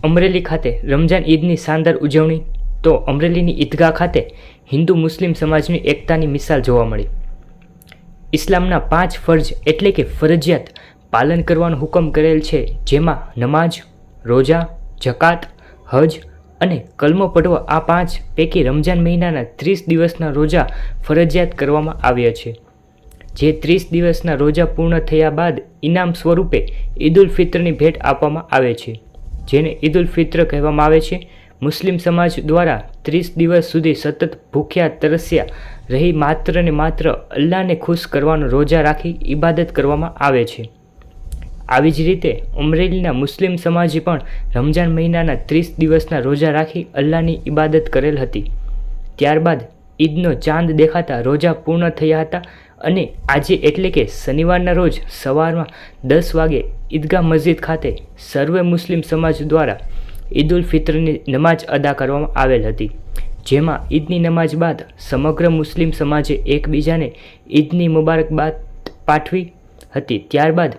અમરેલી ખાતે રમજાન ઈદની શાનદાર ઉજવણી તો અમરેલીની ઈદગાહ ખાતે હિન્દુ મુસ્લિમ સમાજની એકતાની મિસાલ જોવા મળી। ઇસ્લામના 5 ફરજ એટલે કે ફરજિયાત પાલન કરવાનો હુકમ કરેલ છે, જેમાં નમાજ, રોજા, જકાત, હજ અને કલમો પઢવો આ 5 પૈકી રમજાન મહિનાના 30 દિવસના રોજા ફરજિયાત કરવામાં આવ્યા છે। જે 30 દિવસના રોજા પૂર્ણ થયા બાદ ઇનામ સ્વરૂપે ઈદ ઉલ ફિત્રની ભેટ આપવામાં આવે છે, જેને ઈદ ઉલ ફિત્ર કહેવામાં આવે છે। મુસ્લિમ સમાજ દ્વારા 30 દિવસ સુધી સતત ભૂખ્યા તરસ્યા રહી માત્ર ને માત્ર અલ્લાહને ખુશ કરવાનો રોજા રાખી ઇબાદત કરવામાં આવે છે। આવી જ રીતે અમરેલીના મુસ્લિમ સમાજે પણ રમજાન મહિનાના 30 દિવસના રોજા રાખી અલ્લાહની ઇબાદત કરેલ હતી। ત્યારબાદ ઈદનો ચાંદ દેખાતા રોજા પૂર્ણ થયા હતા અને આજે એટલે કે શનિવારના રોજ સવારમાં 10 વાગે ઈદગાહ મસ્જિદ ખાતે સર્વે મુસ્લિમ સમાજ દ્વારા ઈદ ઉલ ફિત્રની નમાજ અદા કરવામાં આવેલ હતી, જેમાં ઈદની નમાજ બાદ સમગ્ર મુસ્લિમ સમાજે એકબીજાને ઈદની મુબારકબાદ પાઠવી હતી। ત્યારબાદ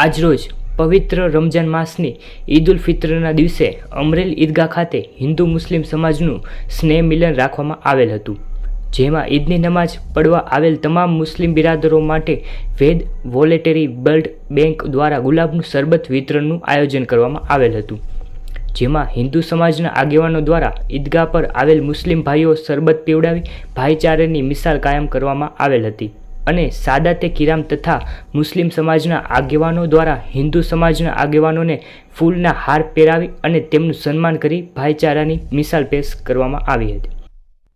આજરોજ પવિત્ર રમજાન માસની ઈદ ઉલ ફિત્રના દિવસે અમરેલી ઈદગાહ ખાતે હિન્દુ મુસ્લિમ સમાજનું સ્નેહ મિલન રાખવામાં આવેલ હતું, જેમાં ઈદની નમાજ પઢવા આવેલ તમામ મુસ્લિમ બિરાદરો માટે વેદ વોલેટરી બ્લડ બેંક દ્વારા ગુલાબનું શરબત વિતરણનું આયોજન કરવામાં આવેલ હતું, જેમાં હિન્દુ સમાજના આગેવાનો દ્વારા ઈદગાહ પર આવેલ મુસ્લિમ ભાઈઓ શરબત પીવડાવી ભાઈચારાની મિસાલ કાયમ કરવામાં આવેલ હતી અને સાદાતે કિરામ તથા મુસ્લિમ સમાજના આગેવાનો દ્વારા હિન્દુ સમાજના આગેવાનોને ફૂલના હાર પહેરાવી અને તેમનું સન્માન કરી ભાઈચારાની મિસાલ પેશ કરવામાં આવી હતી।